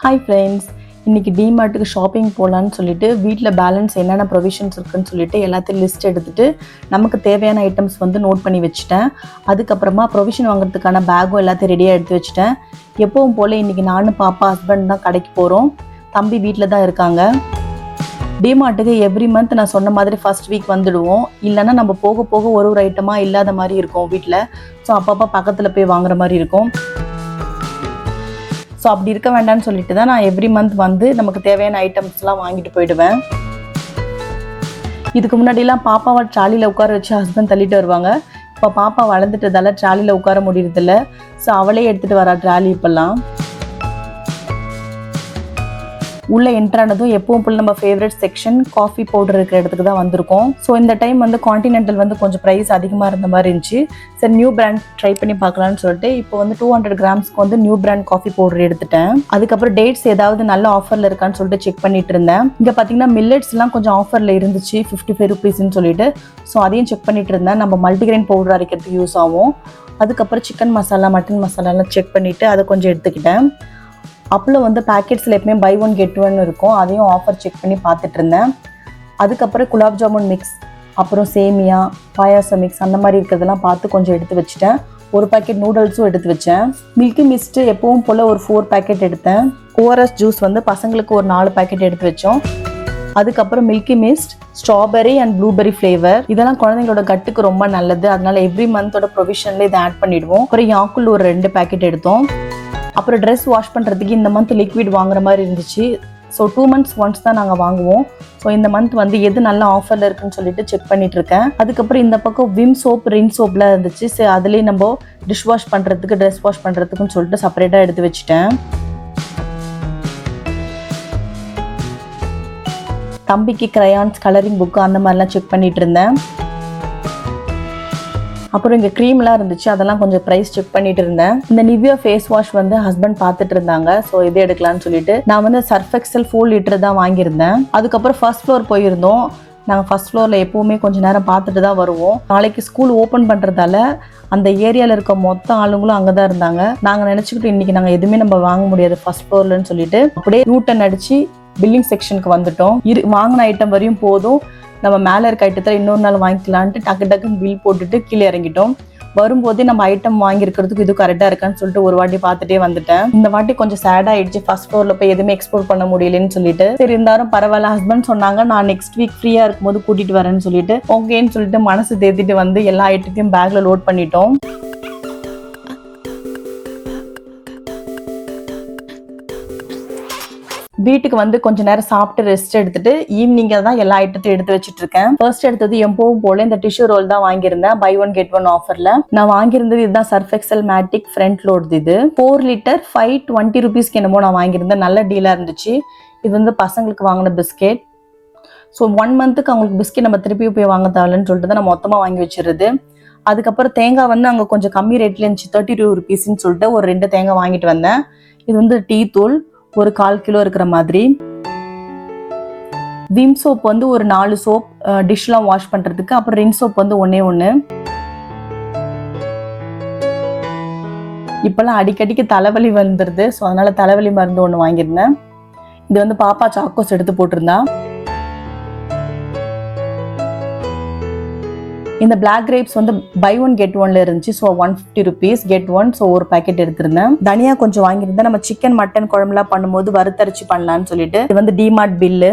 Hi friends, இன்றைக்கி டிமார்ட்டுக்கு shopping போகலான்னு சொல்லிட்டு வீட்டில் பேலன்ஸ் என்னென்ன ப்ரொவிஷன்ஸ் இருக்குதுன்னு சொல்லிட்டு எல்லாத்தையும் லிஸ்ட் எடுத்துகிட்டு நமக்கு தேவையான ஐட்டம்ஸ் வந்து நோட் பண்ணி வச்சுட்டேன். அதுக்கப்புறமா ப்ரொவிஷன் வாங்குறதுக்கான பேக்கும் எல்லாத்தையும் ரெடியாக எடுத்து வச்சுட்டேன். எப்பவும் போல் இன்றைக்கி நானும் பாப்பா ஹஸ்பண்ட் தான் கடைக்கு போகிறோம். தம்பி வீட்டில் தான் இருக்காங்க. டிமார்ட்டுக்கு எவ்ரி மந்த் நான் சொன்ன மாதிரி ஃபர்ஸ்ட் வீக் வந்துடுவோம். இல்லைன்னா நம்ம போக போக ஒரு ஐட்டமாக இல்லாத மாதிரி இருக்கும் வீட்டில். ஸோ அப்பப்போ பக்கத்தில் போய் வாங்குற மாதிரி இருக்கும். ஸோ அப்படி இருக்க வேண்டாம்னு சொல்லிட்டு தான் நான் எவ்ரி மந்த் வந்து நமக்கு தேவையான ஐட்டம்ஸ்லாம் வாங்கிட்டு போயிடுவேன். இதுக்கு முன்னாடிலாம் பாப்பாவை ட்ராலியில் உட்கார வச்சு ஹஸ்பண்ட் தள்ளிட்டு வருவாங்க. இப்போ பாப்பா வளர்ந்துட்டதால ட்ராலியில் உட்கார முடியறதில்ல. ஸோ அவளே எடுத்துகிட்டு வரா ட்ராலி. இப்போல்லாம் உள்ளே என்ட்ரானதும் எப்பவும் போல் நம்ம ஃபேவரட் செக்ஷன் காஃபி பவுடர் இருக்கிற இடத்துக்கு தான் வந்திருக்கோம். ஸோ இந்த டைம் வந்து கான்டினென்டல் வந்து கொஞ்சம் ப்ரைஸ் அதிகமாக இருந்த மாதிரி இருந்துச்சு. சரி, நியூ பிராண்ட் ட்ரை பண்ணி பார்க்கலான்னு சொல்லிட்டு இப்போ வந்து 200 கிராம்ஸ்க்கு வந்து நியூ பிராண்ட் காஃபி பவுடர் எடுத்துட்டேன். அதுக்கப்புறம் டேட்ஸ் ஏதாவது நல்ல ஆஃபரில் இருக்கான்னு சொல்லிட்டு செக் பண்ணிட்டு இருந்தேன். இங்கே பார்த்தீங்கன்னா மில்லட்ஸ்லாம் கொஞ்சம் ஆஃபரில் இருந்துச்சு, 55 ரூபீஸ்ன்னு சொல்லிட்டு. ஸோ அதையும் செக் பண்ணிட்டு இருந்தேன். நம்ம மல்டிகிரெயின் பவுடர் அரைக்கிறதுக்கு யூஸ் ஆகும். அதுக்கப்புறம் சிக்கன் மசாலா, மட்டன் மசாலாலாம் செக் பண்ணிவிட்டு அதை கொஞ்சம் எடுத்துக்கிட்டேன். அப்பளம் வந்து பேக்கெட்ஸில் எப்பவுமே பை ஒன் கெட் ஒன் இருக்கும். அதையும் ஆஃபர் செக் பண்ணி பார்த்துட்டு இருந்தேன். அதுக்கப்புறம் குலாப் ஜாமுன் மிக்ஸ், அப்புறம் சேமியா, பாயாசம் மிக்ஸ் அந்த மாதிரி இருக்கிறதெல்லாம் பார்த்து கொஞ்சம் எடுத்து வச்சுட்டேன். ஒரு பேக்கெட் நூடுல்ஸும் எடுத்து வச்சேன். மில்கி மிஸ்ட்டு எப்பவும் போல் ஒரு 4 பேக்கெட் எடுத்தேன். ORS ஜூஸ் வந்து பசங்களுக்கு ஒரு 4 பேக்கெட் எடுத்து வச்சோம். அதுக்கப்புறம் milky mist, strawberry and blueberry flavour. இதெல்லாம் குழந்தைங்களோட கட்டுக்கு ரொம்ப நல்லது. அதனால எவ்ரி மந்தோட ப்ரொவிஷனில் இதை ஆட் பண்ணிடுவோம். அப்புறம் யாக்குள் ஒரு 2 பேக்கெட் எடுத்தோம். அப்புறம் ட்ரெஸ் வாஷ் பண்ணுறதுக்கு இந்த மந்த் லிக்விட் வாங்குற மாதிரி இருந்துச்சு. ஸோ 2 months ஒன்ஸ் தான் நாங்கள் வாங்குவோம். ஸோ இந்த மந்த் வந்து எது நல்ல ஆஃபரில் இருக்குன்னு சொல்லிட்டு செக் பண்ணிட்டு இருக்கேன். அதுக்கப்புறம் இந்த பக்கம் விம் சோப், ரின் சோப்லாம் இருந்துச்சு. சரி, அதுலேயே நம்ம டிஷ் வாஷ் பண்ணுறதுக்கு, ட்ரெஸ் வாஷ் பண்ணுறதுக்குன்னு சொல்லிட்டு செப்பரேட்டாக எடுத்து வச்சுட்டேன். தம்பிக்கு கிரையான்ஸ், கலரிங் புக்கு அந்த மாதிரிலாம் செக் பண்ணிட்டு இருந்தேன். அப்புறம் இங்கே க்ரீம்லாம் இருந்துச்சு, அதெல்லாம் கொஞ்சம் ப்ரைஸ் செக் பண்ணிட்டு இருந்தேன். இந்த நிவ்யா ஃபேஸ் வாஷ் வந்து ஹஸ்பண்ட் பார்த்துட்டு இருந்தாங்க. ஸோ இது எடுக்கலாம்னு சொல்லிட்டு நான் வந்து சர்ஃப் எக்ஸல் 4 லிட்டர் தான் வாங்கியிருந்தேன். அதுக்கப்புறம் ஃபர்ஸ்ட் ஃப்ளோர் போயிருந்தோம். நாங்கள் ஃபர்ஸ்ட் ஃப்ளோரில் எப்போவுமே கொஞ்சம் நேரம் பார்த்துட்டு தான் வருவோம். நாளைக்கு ஸ்கூல் ஓப்பன் பண்ணுறதால அந்த ஏரியாவில் இருக்க மொத்த ஆளுங்களும் அங்கே தான் இருந்தாங்க. நாங்கள் நினச்சிக்கிட்டு இன்றைக்கி நாங்கள் எதுவுமே நம்ம வாங்க முடியாது ஃபர்ஸ்ட் ஃப்ளோர்லன்னு சொல்லிட்டு அப்படியே ரூட்டன் அடித்து பில்லிங் செக்ஷனுக்கு வந்துட்டோம். வாங்கின ஐட்டம் வரையும் போதும், நம்ம மேலே இருக்க ஐட்டத்தில் இன்னொரு நாள் வாங்கிக்கலான்ட்டு டக்குன்னு பில் போட்டுட்டு கீழே இறங்கிட்டோம். வரும்போதே நம்ம ஐட்டம் வாங்கியிருக்கிறதுக்கு இது கரெக்டாக இருக்கான்னு சொல்லிட்டு ஒரு வாட்டி பார்த்துட்டே வந்துட்டேன். இந்த வாட்டி கொஞ்சம் சேட் ஆயிடுச்சு, ஃபர்ஸ்ட் ஃப்ளோரில் போய் எதுவுமே எக்ஸ்ப்ளோர் பண்ண முடியலன்னு சொல்லிட்டு. சரி, இருந்தாலும் பரவாயில்ல, ஹஸ்பண்ட் சொன்னாங்க நான் நெக்ஸ்ட் வீக் ஃப்ரீயாக இருக்கும்போது கூட்டிகிட்டு வரேன்னு சொல்லிட்டு ஓகேன்னு சொல்லிட்டு மனசு தேத்திட்டு வந்து எல்லா ஐட்டத்தையும் பேக்கில் லோட் பண்ணிட்டோம். வீட்டுக்கு வந்து கொஞ்ச நேரம் சாப்பிட்டு ரெஸ்ட் எடுத்துட்டு ஈவினிங்காக தான் எல்லா ஐட்டத்தையும் எடுத்து வச்சுட்டு இருக்கேன். ஃபர்ஸ்ட் எடுத்தது எப்பவும் போல இந்த டிஷ்யூ ரோல் தான் வாங்கியிருந்தேன், பை ஒன் கெட் ஒன் ஆஃபர்ல. நான் வாங்கியிருந்தது இதுதான், சர்ஃப் எக்ஸல் மேட்டிக் ஃப்ரண்ட் லோட். இது 4 லிட்டர் 520 ரூபீஸ்க்கு என்னமோ நான் வாங்கியிருந்தேன். நல்ல டீலாக இருந்துச்சு. இது வந்து பசங்களுக்கு வாங்கின பிஸ்கெட். ஸோ 1 மந்த்துக்கு அவங்களுக்கு பிஸ்கெட் நம்ம திருப்பி போய் வாங்க தேவைன்னு சொல்லிட்டு தான் நான் மொத்தமாக வாங்கி வச்சிருது. அதுக்கப்புறம் தேங்காய் வந்து அங்கே கொஞ்சம் கம்மி ரேட்ல இருந்துச்சு, 32 ரூபீஸ்ன்னு சொல்லிட்டு ஒரு 2 தேங்காய் வாங்கிட்டு வந்தேன். இது வந்து டீ தூள் ஒரு 1/4 கிலோ இருக்கிற மாதிரி. விம் சோப் வந்து ஒரு 4 சோப் டிஷ்லாம் வாஷ் பண்றதுக்கு. அப்புறம் ரின் சோப் வந்து ஒன்னே ஒன்று. இப்பெல்லாம் அடிக்கடிக்கு தலைவலி வந்துருது. ஸோ அதனால தலைவலி மருந்து ஒன்று வாங்கியிருந்தேன். இது வந்து பாப்பா சாக்கோஸ் எடுத்து போட்டிருந்தா. இந்த பிளாக் கிரேப்ஸ் வந்து பை ஒன் கெட் ஒன்ல இருந்துச்சு. So 150 rupees get one. So ஒரு பேக்கெட் எடுத்திருந்தேன். தனியா கொஞ்சம் வாங்கியிருந்தேன். நம்ம சிக்கன், மட்டன் குழம்புலாம் பண்ணும்போது வறுத்தரைச்சு பண்ணலான்னு சொல்லிட்டு. இது வந்து டிமார்ட் பில்லு.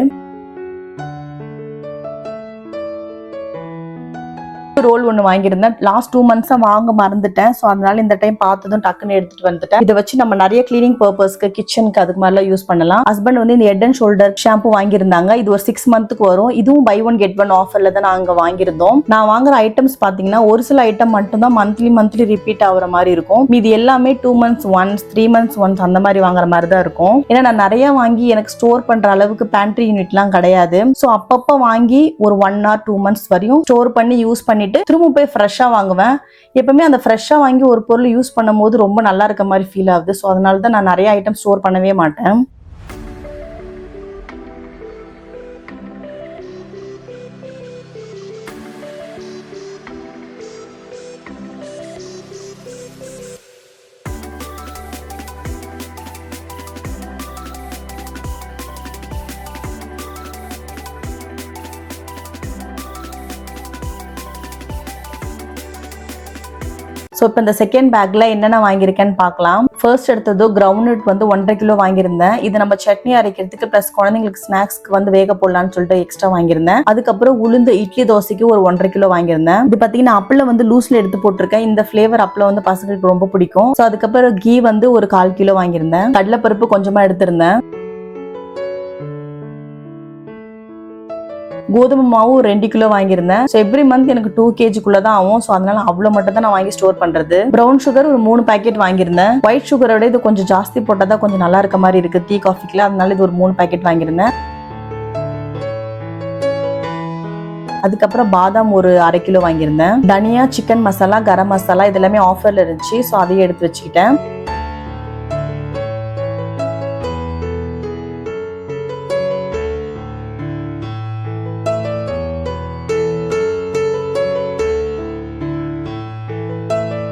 ரோல் ஒன்று வாங்கியிருந்தேன். லாஸ்ட் 2 months வாங்க மறந்துட்டேன். ஸோ அதனால இந்த டைம் பார்த்ததும் டக்குன்னு எடுத்துட்டு வந்துட்டேன். இதை வச்சு நம்ம நிறைய கிளீனிங் பர்பஸ்க்கு, கிச்சனுக்கு அதுக்கு மாதிரிலாம் யூஸ் பண்ணலாம். ஹஸ்பண்ட் வந்து இந்த ஹெட் அண்ட் ஷோல்டர் ஷாம்பு வாங்கியிருந்தாங்க. இது ஒரு 6 மந்த்துக்கு வரும். இதுவும் பை ஒன் கெட் ஒன் ஆஃபர்ல தான் நாங்கள் வாங்கியிருந்தோம். நான் வாங்குற ஐட்டம்ஸ் பார்த்தீங்கன்னா ஒரு சில ஐட்டம் மட்டும் தான் மந்த்லி ரிப்பீட் ஆகுற மாதிரி இருக்கும். இது எல்லாமே 2 months ஒன்ஸ், 3 months ஒன்ஸ் அந்த மாதிரி வாங்குற மாதிரி தான் இருக்கும். ஏன்னா நான் நிறைய வாங்கி எனக்கு ஸ்டோர் பண்ற அளவுக்கு பேண்ட்ரி யூனிட்லாம் கிடையாது. ஸோ அப்பப்போ வாங்கி ஒரு 1 or 2 months வரையும் ஸ்டோர் பண்ணி யூஸ் பண்ணிட்டு திரும்ப போய் ஃப்ரெஷ்ஷாக வாங்குவேன். எப்பவுமே அந்த ஃப்ரெஷ்ஷாக வாங்கி ஒரு பொருள் யூஸ் பண்ணும் போது ரொம்ப நல்லா இருக்க மாதிரி ஃபீல் ஆகுது. ஸோ அதனால தான் நான் நிறைய ஐட்டம் ஸ்டோர் பண்ணவே மாட்டேன். இப்போ இந்த செகண்ட் பேக்ல என்னென்ன வாங்கியிருக்கேன்னு பார்க்கலாம். ஃபர்ஸ்ட் எடுத்தது கிரவுண்ட் வந்து 1.5 கிலோ வாங்கியிருந்தேன். இது நம்ம சட்னி அரைக்கிறதுக்கு பிளஸ் குழந்தைங்களுக்கு ஸ்நாக்ஸ்க்கு வந்து வேக போடலான்னு சொல்லிட்டு எக்ஸ்ட்ரா வாங்கியிருந்தேன். அதுக்கப்புறம் உளுந்து இட்லி தோசைக்கு ஒரு 1.5 கிலோ வாங்கியிருந்தேன். இது பாத்தீங்கன்னா அப்பளம் வந்து லூஸ்ல எடுத்து போட்டிருக்கேன். இந்த ஃபிளேவர் அப்பளம் வந்து பசங்களுக்கு ரொம்ப பிடிக்கும். ஸோ அதுக்கப்புறம் கீ வந்து ஒரு 1/4 கிலோ வாங்கியிருந்தேன். கடலைப்பருப்பு கொஞ்சமா எடுத்திருந்தேன். கோதுமை மாவு 2 கிலோ வாங்கியிருந்தேன். ஸோ எவ்ரி மந்த் எனக்கு 2 kg தான் ஆகும். ஸோ அதனால அவ்வளோ மட்டும் தான் நான் வாங்கி ஸ்டோர் பண்றது. ப்ரௌன் சுகர் ஒரு 3 பாக்கெட் வாங்கியிருந்தேன். ஒயிட் சுகரோட இது கொஞ்சம் ஜாஸ்தி போட்டால் கொஞ்சம் நல்லா இருக்க மாதிரி இருக்கு டீ காஃபிக்குல. அதனால இது ஒரு 3 பாக்கெட் வாங்கியிருந்தேன். அதுக்கப்புறம் பாதாம் ஒரு 1/2 கிலோ வாங்கியிருந்தேன். தனியா, சிக்கன் மசாலா, கரம் மசாலா இதெல்லாமே ஆஃபர்ல இருந்துச்சு. ஸோ அதையும் எடுத்து வச்சுக்கிட்டேன்.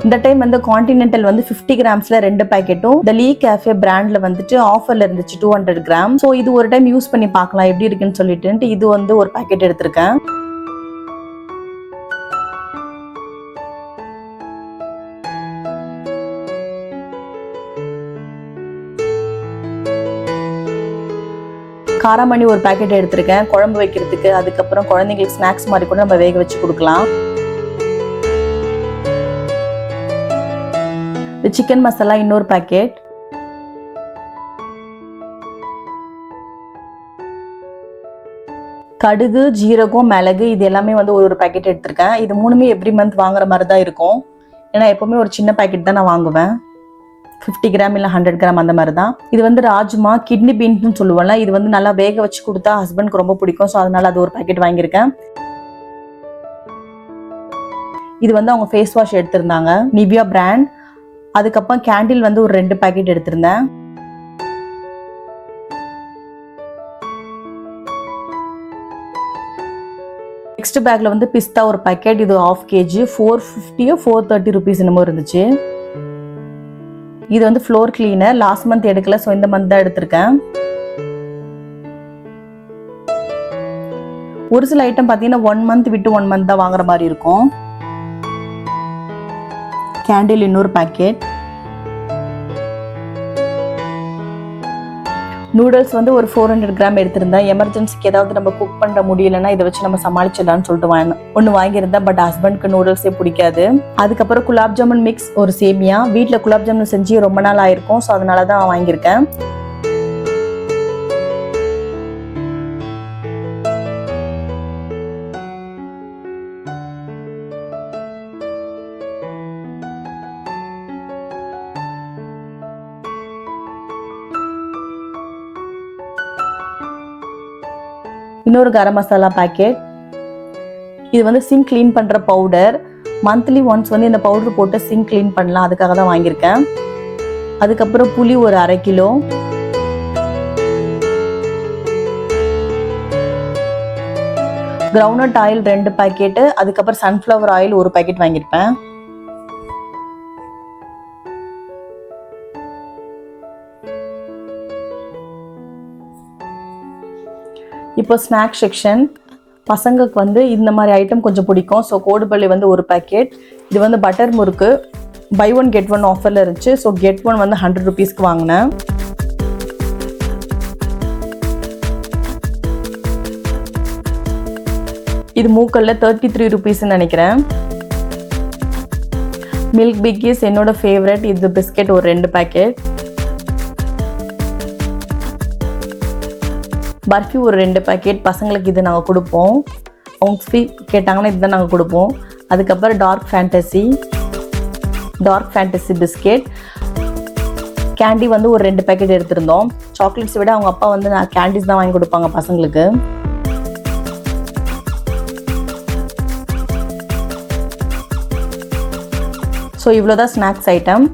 இந்த டைம் வந்து கான்டினென்டல் வந்து 50 கிராம்ஸ்ல 2 பாக்கெட்டும் தி லீ கேஃபே பிராண்ட்ல வந்துட்டு ஆஃபர்ல இருந்துச்சு 200 கிராம். ஸோ இது ஒரு டைம் யூஸ் பண்ணி பார்க்கலாம் எப்படி இருக்குன்னு சொல்லிட்டு இது வந்து ஒரு பாக்கெட் எடுத்திருக்கேன். காராமணி ஒரு பாக்கெட் எடுத்திருக்கேன் குழம்பு வைக்கிறதுக்கு. அதுக்கப்புறம் குழந்தைங்களுக்கு ஸ்நாக்ஸ் மாதிரி கூட நம்ம வேக வச்சு கொடுக்கலாம். சிக்கன் மசாலா இன்னொரு பாக்கெட். கடுகு, ஜீரகம், மிளகு இது எல்லாமே வந்து ஒரு பாக்கெட் எடுத்திருக்கேன். இது மூணுமே எவ்ரி மந்த் வாங்குற மாதிரி தான் இருக்கும். ஏன்னா எப்பவுமே ஒரு சின்ன பாக்கெட் தான் நான் வாங்குவேன். 50 கிராம் இல்லை 100 கிராம் அந்த மாதிரி தான். இது வந்து ராஜ்மா கிட்னி பீன்ஸ்னு சொல்லுவோம்ல, இது வந்து நல்லா வேக வச்சு கொடுத்தா ஹஸ்பண்ட்க்கு ரொம்ப பிடிக்கும். ஸோ அதனால அது ஒரு பாக்கெட் வாங்கியிருக்கேன். இது வந்து அவங்க ஃபேஸ் வாஷ் எடுத்திருந்தாங்க நிவியா பிராண்ட். அதுக்கப்புறம் கேண்டில் வந்து ஒரு 2 பாக்கெட் எடுத்திருந்தேன். நெக்ஸ்ட் பேக்ல வந்து பிஸ்தா ஒரு பாக்கெட். இது 1/2 kg 450 430 rupees என்னமோ இருந்துச்சு. இது வந்து ஃப்ளோர் கிளீனர். லாஸ்ட் மந்த் எடுக்கல. ஸோ இந்த மந்த் தான் எடுத்திருக்கேன். ஒரு சில ஐட்டம் பார்த்தீங்கன்னா 1 month விட்டு 1 month தான் வாங்குற மாதிரி இருக்கும். கேண்டில் இன்னொரு பாக்கெட். நூடுல்ஸ் வந்து ஒரு 400 கிராம் எடுத்திருந்தேன். எமர்ஜென்சிக்கு ஏதாவது நம்ம குக் பண்ண முடியலன்னா இதை வச்சு நம்ம சமாளிச்சிடலாம்னு சொல்லிட்டு ஒன்று வாங்கியிருந்தேன். பட் ஹஸ்பண்ட்க்கு நூடுல்ஸே பிடிக்காது. அதுக்கப்புறம் குலாப் ஜாமுன் மிக்ஸ் ஒரு சேமியா. வீட்டில் குலாப் ஜாமுன் செஞ்சு ரொம்ப நாள் ஆயிருக்கும். ஸோ அதனால தான் வாங்கியிருக்கேன். இன்னொரு கரம் மசாலா பாக்கெட். இது வந்து சிங்க் கிளீன் பண்ற பவுடர். மந்த்லி ஒன்ஸ் வந்து இந்த பவுடர் போட்டு சிங்க் கிளீன் பண்ணலாம், அதுக்காக தான் வாங்கியிருக்கேன். அதுக்கப்புறம் புளி ஒரு 1/2 கிலோ. Groundnut oil 2 packet. அதுக்கப்புறம் சன்ஃப்ளவர் ஆயில் ஒரு பாக்கெட் வாங்கியிருப்பேன். இப்போ ஸ்நாக் செக்ஷன். பசங்களுக்கு வந்து இந்த மாதிரி ஐட்டம் கொஞ்சம் பிடிக்கும். ஸோ கோடுபள்ளி வந்து ஒரு பாக்கெட். இது வந்து பட்டர் முறுக்கு பை 1 get 1 ஆஃபரில் இருந்துச்சு. ஸோ get 1 வந்து 100 rupeesக்கு வாங்கினேன். இது மூக்கல்ல 33 rupeesன்னு நினைக்கிறேன். மில்க் பிக்கிஸ் என்னோட ஃபேவரட். இது பிஸ்கெட் ஒரு 2 பாக்கெட். பர்ஃபி ஒரு 2 பாக்கெட். பசங்களுக்கு இது நாங்கள் கொடுப்போம். அவங்க ஸ்வீட் கேட்டாங்கன்னா இதுதான் நாங்கள் கொடுப்போம். அதுக்கப்புறம் டார்க் ஃபேண்டசி பிஸ்கெட். கேண்டி வந்து ஒரு 2 பாக்கெட் எடுத்திருந்தோம். சாக்லேட்ஸ் விட அவங்க அப்பா வந்து நான் கேண்டிஸ் தான் வாங்கி கொடுப்பாங்க பசங்களுக்கு. ஸோ இவ்வளோதான் ஸ்நாக்ஸ் ஐட்டம்.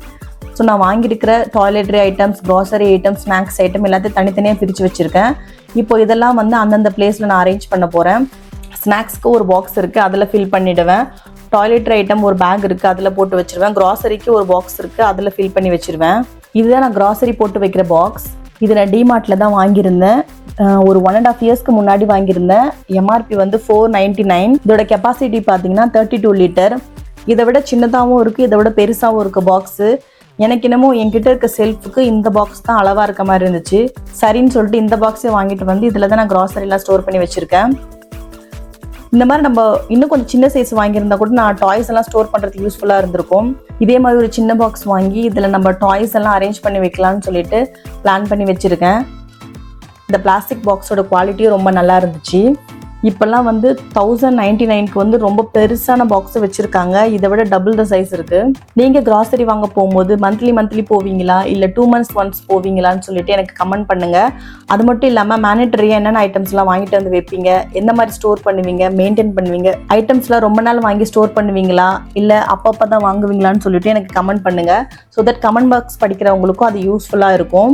ஸோ நான் வாங்கியிருக்கிற toiletry items, grocery items, snacks item எல்லாத்தையும் தனித்தனியாக பிரித்து வச்சுருக்கேன். இப்போ இதெல்லாம் வந்து அந்தந்த பிளேஸில் நான் அரேஞ்ச் பண்ண போகிறேன். ஸ்நாக்ஸ்க்கு ஒரு பாக்ஸ் இருக்குது, அதில் ஃபில் பண்ணிவிடுவேன். டாய்லெட்ரி ஐட்டம் ஒரு பேக் இருக்குது, அதில் போட்டு வச்சுருவேன். க்ராசரிக்கு ஒரு பாக்ஸ் இருக்குது, அதில் ஃபில் பண்ணி வச்சுருவேன். இதுதான் நான் க்ராசரி போட்டு வைக்கிற பாக்ஸ். இது நான் டிமார்ட்டில் தான் வாங்கியிருந்தேன். ஒரு 1.5 yearsக்கு முன்னாடி வாங்கியிருந்தேன். எம்ஆர்பி வந்து 499. இதோட கெப்பாசிட்டி பார்த்தீங்கன்னா 32 லிட்டர். இதை விட சின்னதாகவும் இருக்குது, இதை விட பெருசாகவும் இருக்குது பாக்ஸு. எனக்கு என்னமோ என்கிட்ட இருக்க செல்ஃபுக்கு இந்த பாக்ஸ் தான் அளவாக இருக்க மாதிரி இருந்துச்சு. சரின்னு சொல்லிட்டு இந்த பாக்ஸே வாங்கிட்டு வந்து இதில் தான் நான் க்ராசரிலாம் ஸ்டோர் பண்ணி வச்சுருக்கேன். இந்த மாதிரி நம்ம இன்னும் கொஞ்சம் சின்ன சைஸ் வாங்கியிருந்தா கூட நான் டாய்ஸ் எல்லாம் ஸ்டோர் பண்ணுறதுக்கு யூஸ்ஃபுல்லாக இருந்திருக்கும். இதே மாதிரி ஒரு சின்ன பாக்ஸ் வாங்கி இதில் நம்ம டாய்ஸ் எல்லாம் அரேஞ்ச் பண்ணி வைக்கலாம்னு சொல்லிட்டு பிளான் பண்ணி வச்சுருக்கேன். இந்த பிளாஸ்டிக் பாக்ஸோட குவாலிட்டியும் ரொம்ப நல்லா இருந்துச்சு. இப்போல்லாம் வந்து 1099க்கு வந்து ரொம்ப பெருசான பாக்ஸ் வச்சுருக்காங்க. இதை விட டபுள் த சைஸ் இருக்குது. நீங்கள் கிராசரி வாங்க போகும்போது மந்த்லி போவீங்களா இல்லை 2 months ஒன்ஸ் போவீங்களான்னு சொல்லிட்டு எனக்கு கமெண்ட் பண்ணுங்கள். அது மட்டும் இல்லாமல் மேனிட்டரியாக என்னென்ன ஐட்டம்ஸ்லாம் வாங்கிட்டு வந்து வைப்பீங்க, எந்த மாதிரி ஸ்டோர் பண்ணுவீங்க, மெயின்டைன் பண்ணுவீங்க, ஐட்டம்ஸ்லாம் ரொம்ப நாள் வாங்கி ஸ்டோர் பண்ணுவீங்களா இல்லை அப்பப்போ தான் வாங்குவீங்களான்னு சொல்லிட்டு எனக்கு கமெண்ட் பண்ணுங்கள். ஸோ தட் கமெண்ட் பாக்ஸ் படிக்கிறவங்களுக்கும் அது யூஸ்ஃபுல்லாக இருக்கும்.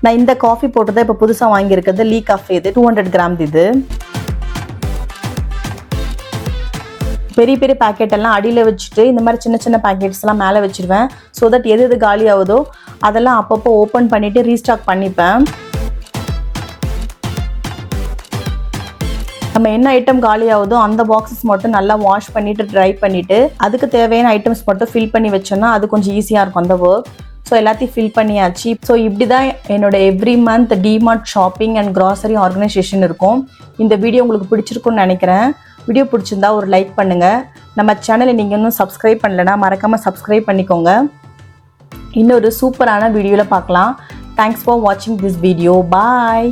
நான் இந்த காஃபி போட்டதை இப்போ புதுசாக வாங்கியிருக்கிறது லீ காஃபி. இது 200 grams. இது பெரிய பெரிய பேக்கெட் எல்லாம் அடியில் வச்சுட்டு இந்த மாதிரி சின்ன சின்ன பேக்கெட்ஸ் எல்லாம் மேலே வச்சிருவேன். ஸோ தட் எது காலி ஆகுதோ அதெல்லாம் அப்பப்போ ஓப்பன் பண்ணிட்டு ரீஸ்டாக் பண்ணிப்பேன். நம்ம என்ன ஐட்டம் காலி ஆகுதோ அந்த பாக்ஸஸ் மட்டும் நல்லா வாஷ் பண்ணிட்டு ட்ரை பண்ணிட்டு அதுக்கு தேவையான ஐட்டம்ஸ் மட்டும் ஃபில் பண்ணி வச்சோன்னா அது கொஞ்சம் ஈஸியாக இருக்கும் அந்த ஒர்க். ஸோ எல்லாத்தையும் ஃபில் பண்ணியாச்சு. ஸோ இப்படி தான் என்னோட every month DMart shopping and grocery organisation இருக்கும். இந்த வீடியோ உங்களுக்கு பிடிச்சிருக்குன்னு நினைக்கிறேன். வீடியோ பிடிச்சிருந்தா ஒரு லைக் பண்ணுங்கள். நம்ம சேனலை நீங்கள் இன்னும் சப்ஸ்கிரைப் பண்ணலைன்னா மறக்காமல் சப்ஸ்கிரைப் பண்ணிக்கோங்க. இன்னொரு சூப்பரான வீடியோவில் பார்க்கலாம். தேங்க்ஸ் ஃபார் வாட்சிங் திஸ் வீடியோ. பாய்.